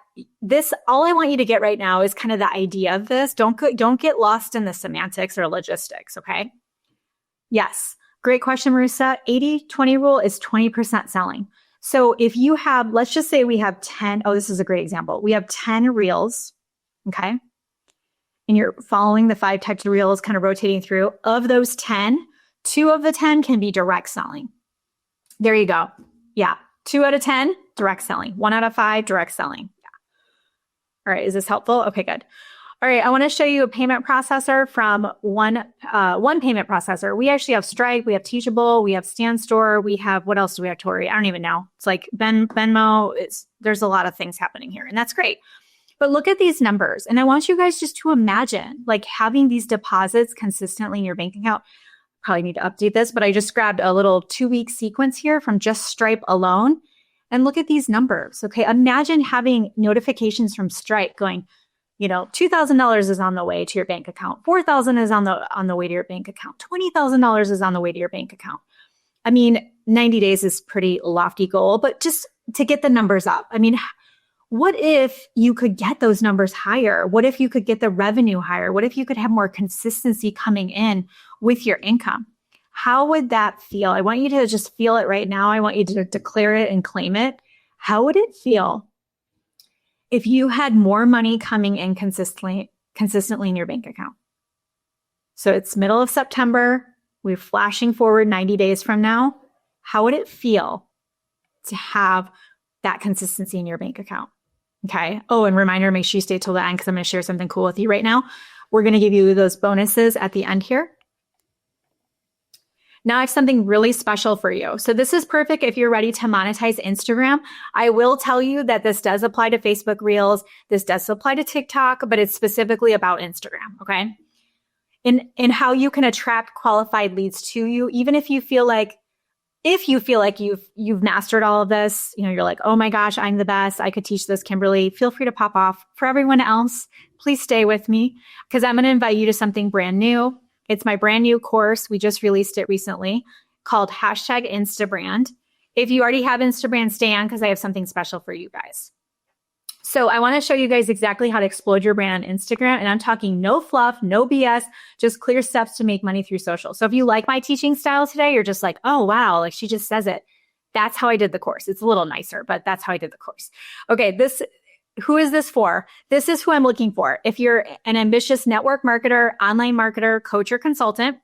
all I want you to get right now is kind of the idea of this. Don't get lost in the semantics or logistics. Okay. Yes. Great question, Marissa. 80-20 rule is 20% selling. So if you have, let's just say we have 10. Oh, this is a great example. We have 10 reels. Okay. And you're following the 5 types of reels, kind of rotating through. Of those 10, 2 of the 10 can be direct selling. There you go. Yeah. 2 out of 10, direct selling. 1 out of 5, direct selling. Yeah. All right. Is this helpful? Okay, good. All All right, I want to show you a payment processor from one payment processor. We actually have Stripe, we have Teachable, we have StanStore, we have, what else do we have, Tori? I don't even know. It's like Venmo. There's a lot of things happening here, and that's great. But look at these numbers, and I want you guys just to imagine like having these deposits consistently in your bank account. Probably need to update this, but I just grabbed a little 2-week sequence here from just Stripe alone, and look at these numbers. Okay, imagine having notifications from Stripe going, $2,000 is on the way to your bank account. $4,000 is on the way to your bank account. $20,000 is on the way to your bank account. I mean, 90 days is pretty lofty goal, but just to get the numbers up. I mean, what if you could get those numbers higher? What if you could get the revenue higher? What if you could have more consistency coming in with your income? How would that feel? I want you to just feel it right now. I want you to declare it and claim it. How would it feel if you had more money coming in consistently in your bank account? So it's middle of September. We're flashing forward 90 days from now. How would it feel to have that consistency in your bank account? Okay. Oh, and reminder, make sure you stay till the end because I'm going to share something cool with you right now. We're going to give you those bonuses at the end here. Now I have something really special for you. So this is perfect if you're ready to monetize Instagram. I will tell you that this does apply to Facebook Reels. This does apply to TikTok, but it's specifically about Instagram, okay? In how you can attract qualified leads to you, even if you feel like you've mastered all of this, you're like, oh my gosh, I'm the best. I could teach this, Kimberly. Feel free to pop off. For everyone else, please stay with me because I'm going to invite you to something brand new. It's my brand new course. We just released it recently called #InstaBrand. If you already have InstaBrand, stay on because I have something special for you guys. So I want to show you guys exactly how to explode your brand on Instagram. And I'm talking no fluff, no BS, just clear steps to make money through social. So if you like my teaching style today, you're just like, oh, wow, like she just says it. That's how I did the course. It's a little nicer, but that's how I did the course. Okay, who is this for? This is who I'm looking for. If you're an ambitious network marketer, online marketer, coach, or consultant,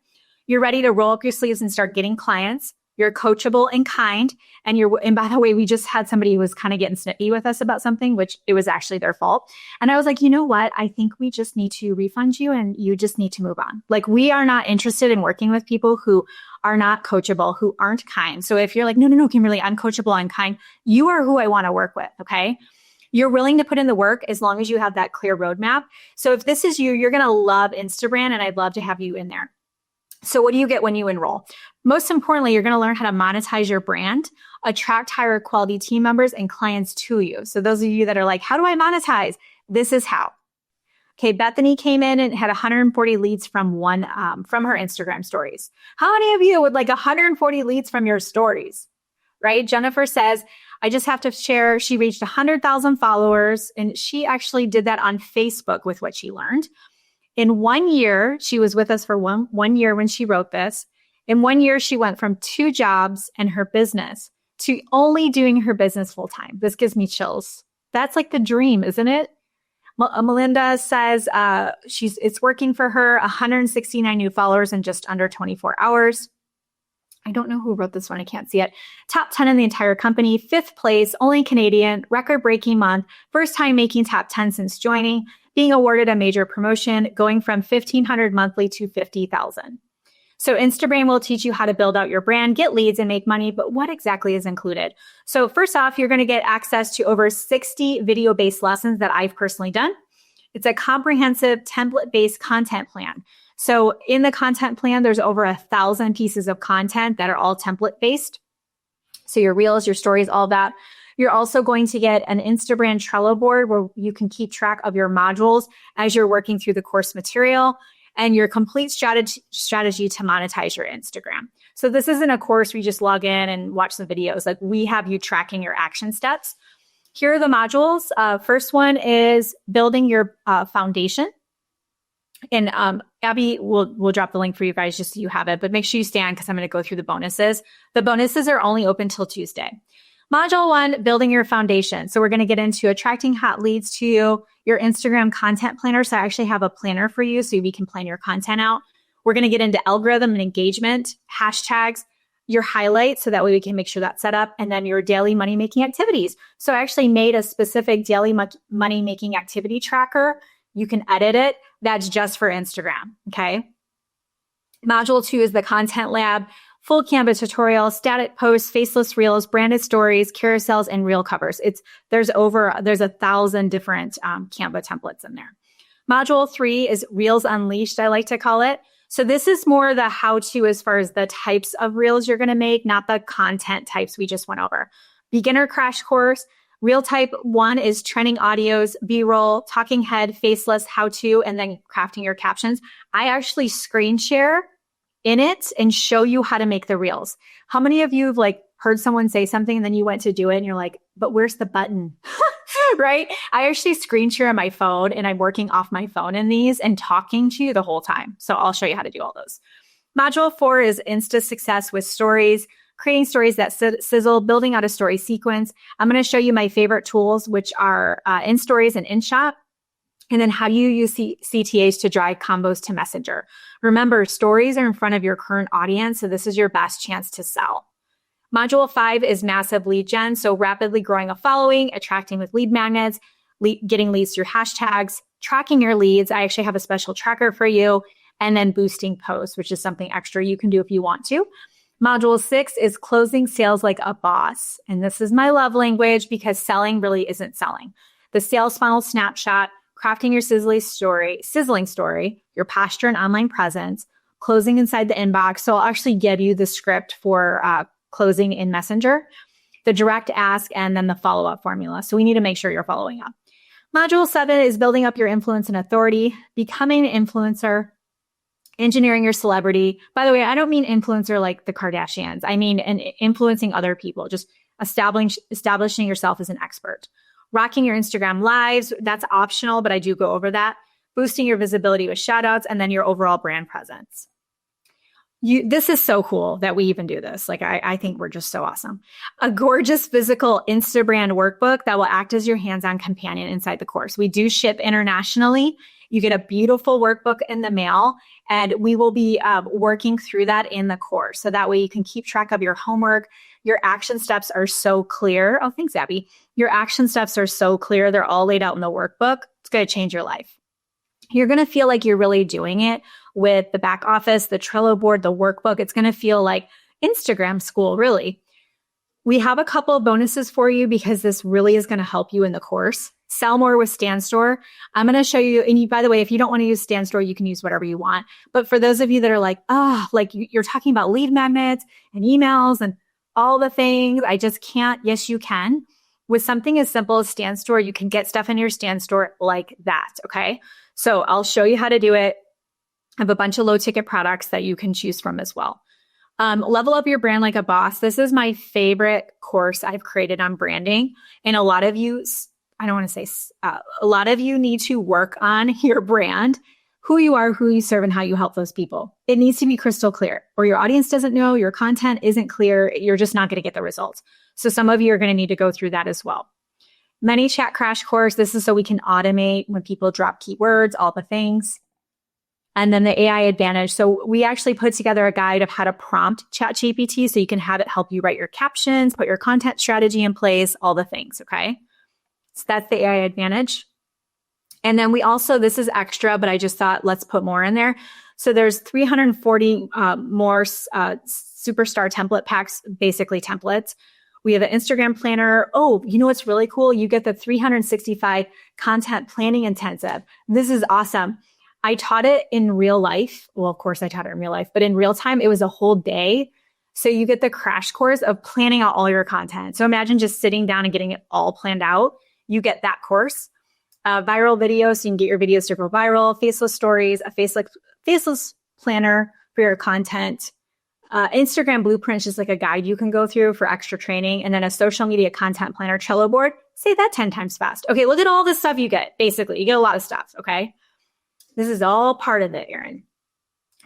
you're ready to roll up your sleeves and start getting clients. You're coachable and kind. And by the way, we just had somebody who was kind of getting snippy with us about something, which it was actually their fault. And I was like, you know what? I think we just need to refund you and you just need to move on. Like we are not interested in working with people who are not coachable, who aren't kind. So if you're like, no, Kimberly, I'm coachable, I'm kind, you are who I want to work with. Okay. You're willing to put in the work as long as you have that clear roadmap. So if this is you, you're going to love InstaBrand and I'd love to have you in there. So what do you get when you enroll? Most importantly, you're going to learn how to monetize your brand, attract higher quality team members and clients to you. So those of you that are like, how do I monetize? This is how. Okay, Bethany came in and had 140 leads from her Instagram stories. How many of you would like 140 leads from your stories? Right? Jennifer says, I just have to share, she reached 100,000 followers and she actually did that on Facebook with what she learned. In 1 year, she was with us for one year when she wrote this. In 1 year, she went from 2 jobs and her business to only doing her business full time. This gives me chills. That's like the dream, isn't it? Melinda says it's working for her, 169 new followers in just under 24 hours. I don't know who wrote this one. I can't see it. Top 10 in the entire company, 5th place, only Canadian, record-breaking month, first time making top 10 since joining, being awarded a major promotion, going from 1,500 monthly to 50,000. So InstaBrand will teach you how to build out your brand, get leads, and make money, but what exactly is included? So first off, you're going to get access to over 60 video-based lessons that I've personally done. It's a comprehensive template-based content plan. So in the content plan, there's over 1,000 pieces of content that are all template-based. So your reels, your stories, all that. You're also going to get an InstaBrand Trello board where you can keep track of your modules as you're working through the course material and your complete strategy to monetize your Instagram. So this isn't a course where you just log in and watch some videos. Like we have you tracking your action steps. Here are the modules. First one is building your foundation. And Abby will drop the link for you guys just so you have it, but make sure you stay on because I'm going to go through the bonuses. The bonuses are only open till Tuesday. Module 1, building your foundation. So we're going to get into attracting hot leads to you, your Instagram content planner. So I actually have a planner for you so we can plan your content out. We're going to get into algorithm and engagement, hashtags, your highlights, so that way we can make sure that's set up, and then your daily money-making activities. So I actually made a specific daily money-making activity tracker You can edit it. That's just for Instagram. Okay. Module 2 is the content lab, full Canva tutorial, static posts, faceless reels, branded stories, carousels, and reel covers. There's 1,000 different Canva templates in there. Module 3 is Reels Unleashed, I like to call it. So this is more the how-to as far as the types of reels you're going to make, not the content types we just went over. Beginner crash course. Reel type 1 is trending audios, B-roll, talking head, faceless, how-to, and then crafting your captions. I actually screen share in it and show you how to make the reels. How many of you have like heard someone say something and then you went to do it and you're like, but where's the button? Right? I actually screen share on my phone and I'm working off my phone in these and talking to you the whole time. So I'll show you how to do all those. Module 4 is Insta Success with stories, creating stories that sizzle, building out a story sequence. I'm going to show you my favorite tools, which are InStories and InShot. And then how do you use CTAs to drive combos to Messenger? Remember, stories are in front of your current audience, so this is your best chance to sell. Module 5 is massive lead gen, so rapidly growing a following, attracting with lead magnets, getting leads through hashtags, tracking your leads. I actually have a special tracker for you, and then boosting posts, which is something extra you can do if you want to. Module 6 is closing sales like a boss. And this is my love language because selling really isn't selling. The sales funnel snapshot, crafting your sizzling story, your posture and online presence, closing inside the inbox. So I'll actually give you the script for closing in Messenger, the direct ask, and then the follow-up formula. So we need to make sure you're following up. Module 7 is building up your influence and authority, becoming an influencer, engineering your celebrity. By the way, I don't mean influencer like the Kardashians. I mean influencing other people, just establishing yourself as an expert. Rocking your Instagram lives, that's optional, but I do go over that. Boosting your visibility with shoutouts, and then your overall brand presence. This is so cool that we even do this. Like, I think we're just so awesome. A gorgeous physical InstaBrand workbook that will act as your hands-on companion inside the course. We do ship internationally. You get a beautiful workbook in the mail, and we will be working through that in the course. So that way you can keep track of your homework. Your action steps are so clear. Oh, thanks, Abby. Your action steps are so clear. They're all laid out in the workbook. It's going to change your life. You're going to feel like you're really doing it with the back office, the Trello board, the workbook. It's going to feel like Instagram school, really. We have a couple of bonuses for you because this really is going to help you in the course. Sell more with StanStore. I'm going to show you, and by the way, if you don't want to use StanStore, you can use whatever you want. But for those of you that are like, like you're talking about lead magnets and emails and all the things, I just can't. Yes, you can. With something as simple as StanStore, you can get stuff in your StanStore like that, okay? So I'll show you how to do it. I have a bunch of low ticket products that you can choose from as well. Level up your brand like a boss. This is my favorite course I've created on branding. And a lot of you, I don't want to say, a lot of you need to work on your brand, who you are, who you serve, and how you help those people. It needs to be crystal clear, or your audience doesn't know, your content isn't clear. You're just not going to get the results. So some of you are going to need to go through that as well. ManyChat crash course. This is so we can automate when people drop keywords, all the things. And then the AI advantage. So we actually put together a guide of how to prompt ChatGPT so you can have it help you write your captions, put your content strategy in place, all the things, okay? So that's the AI advantage. And then we also, this is extra, but I just thought let's put more in there. So there's 340 more superstar template packs, basically templates. We have an Instagram planner. Oh, you know what's really cool? You get the 365 content planning intensive. This is awesome. I taught it in real life. Well, of course I taught it in real life, but in real time, it was a whole day. So you get the crash course of planning out all your content. So imagine just sitting down and getting it all planned out. You get that course. Viral videos, so you can get your videos to go viral. Faceless stories, a faceless planner for your content. Instagram blueprints is like a guide you can go through for extra training. And then a social media content planner, Trello board. Say that 10 times fast. Okay, look at all this stuff you get. Basically, you get a lot of stuff, okay? This is all part of it, Erin.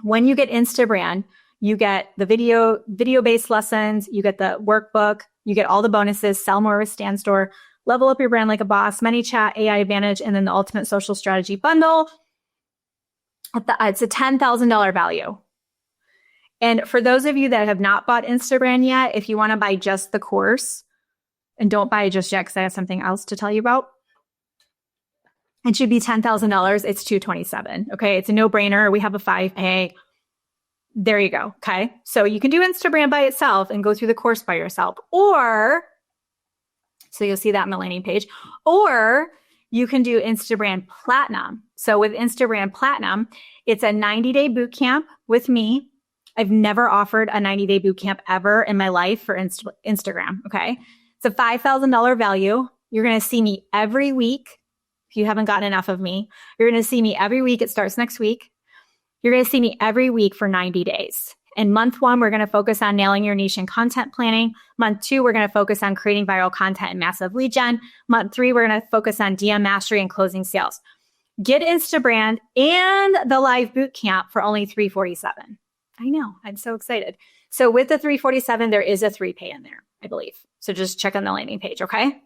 When you get InstaBrand, you get the video-based lessons, you get the workbook, you get all the bonuses, sell more with StanStore, level up your brand like a boss, ManyChat, AI advantage, and then the ultimate social strategy bundle. It's a $10,000 value. And for those of you that have not bought InstaBrand yet, if you want to buy just the course, and don't buy it just yet because I have something else to tell you about, It should be $10,000. It's $227,000. Okay. It's a no-brainer. We have a 5Pay. There you go. Okay. So you can do InstaBrand by itself and go through the course by yourself, so you'll see that on the landing page, or you can do InstaBrand Platinum. So with InstaBrand Platinum, it's a 90-day boot camp with me. I've never offered a 90-day boot camp ever in my life for Instagram. Okay. It's a $5,000 value. You're going to see me every week. If you haven't gotten enough of me, you're going to see me every week. It starts next week. You're going to see me every week for 90 days. In month 1, we're going to focus on nailing your niche and content planning. Month 2, we're going to focus on creating viral content and massive lead gen. Month 3, we're going to focus on DM mastery and closing sales. Get InstaBrand and the live boot camp for only $347. I know, I'm so excited. So with the $347, there is a 3Pay in there, I believe. So just check on the landing page, okay?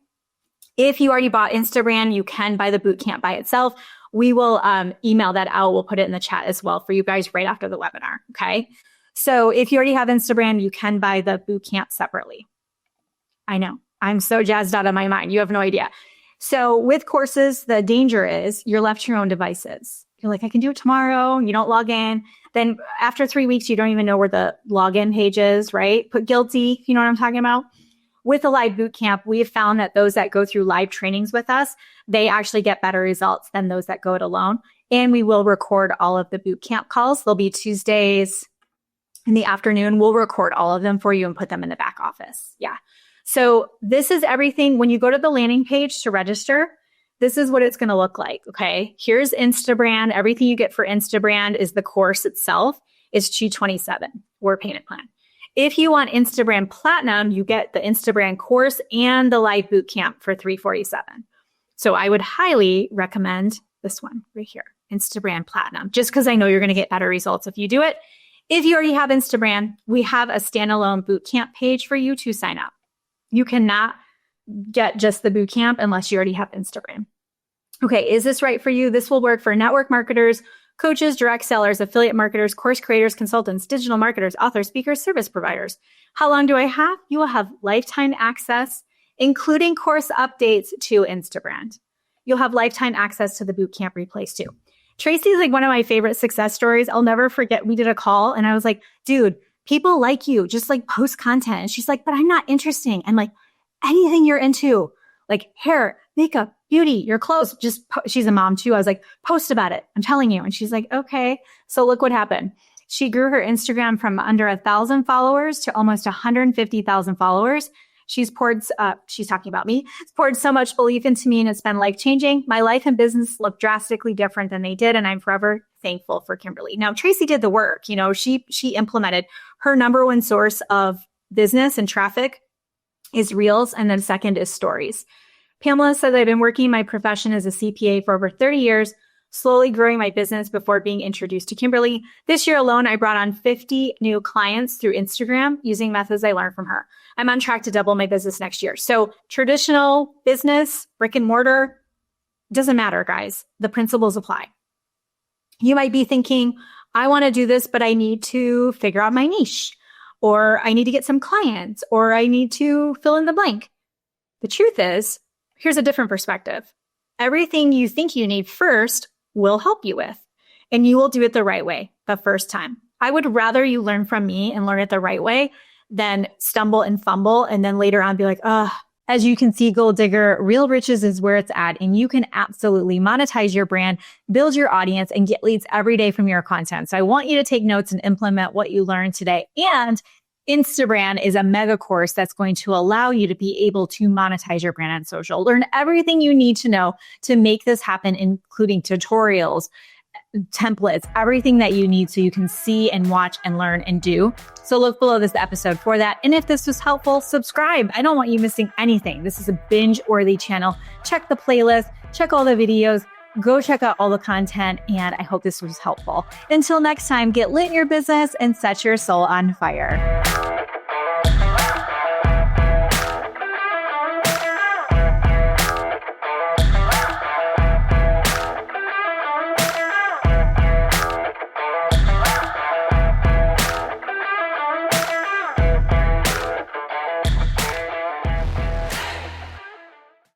If you already bought InstaBrand, you can buy the boot camp by itself. We will email that out. We'll put it in the chat as well for you guys right after the webinar, okay? So if you already have InstaBrand, you can buy the boot camp separately. I know. I'm so jazzed out of my mind. You have no idea. So with courses, the danger is you're left to your own devices. You're like, I can do it tomorrow. You don't log in. Then after 3 weeks, you don't even know where the login page is, right? Put guilty. You know what I'm talking about? With the live boot camp, we have found that those that go through live trainings with us, they actually get better results than those that go it alone. And we will record all of the boot camp calls. They'll be Tuesdays in the afternoon. We'll record all of them for you and put them in the back office. Yeah. So this is everything. When you go to the landing page to register, this is what it's going to look like. Okay. Here's InstaBrand. Everything you get for InstaBrand is the course itself. It's $227 or payment plan. If you want InstaBrand Platinum, you get the InstaBrand course and the live boot camp for $347. So I would highly recommend this one right here, InstaBrand Platinum, just because I know you're going to get better results if you do it. If you already have InstaBrand, we have a standalone boot camp page for you to sign up. You cannot get just the boot camp unless you already have InstaBrand. Okay, is this right for you? This will work for network marketers, coaches, direct sellers, affiliate marketers, course creators, consultants, digital marketers, authors, speakers, service providers. How long do I have? You will have lifetime access, including course updates to InstaBrand. You'll have lifetime access to the bootcamp replays too. Tracy is like one of my favorite success stories. I'll never forget. We did a call and I was like, dude, people like you, just like post content. And she's like, but I'm not interesting. I'm like, anything you're into, like hair, makeup, beauty, your clothes, she's a mom too. I was like, post about it. I'm telling you. And she's like, okay. So look what happened. She grew her Instagram from under 1,000 followers to almost 150,000 followers. She's talking about me, poured so much belief into me and it's been life-changing. My life and business look drastically different than they did. And I'm forever thankful for Kimberly. Now, Tracy did the work. You know, she implemented her number one source of business and traffic is Reels. And then second is stories. Pamela said, I've been working my profession as a CPA for over 30 years, slowly growing my business before being introduced to Kimberly. This year alone, I brought on 50 new clients through Instagram using methods I learned from her. I'm on track to double my business next year. So traditional business, brick and mortar, doesn't matter, guys. The principles apply. You might be thinking, I want to do this, but I need to figure out my niche, or I need to get some clients, or I need to fill in the blank. The truth is, here's a different perspective. Everything you think you need first will help you with, and you will do it the right way the first time. I would rather you learn from me and learn it the right way than stumble and fumble and then later on be like, as you can see, Gold Digger, real riches is where it's at. And you can absolutely monetize your brand, build your audience, and get leads every day from your content. So I want you to take notes and implement what you learned today. And InstaBrand is a mega course that's going to allow you to be able to monetize your brand on social. Learn everything you need to know to make this happen, including tutorials, templates, everything that you need so you can see and watch and learn and do. So look below this episode for that. And if this was helpful, subscribe. I don't want you missing anything. This is a binge-worthy channel. Check the playlist, check all the videos, go check out all the content, and I hope this was helpful. Until next time, get lit in your business and set your soul on fire.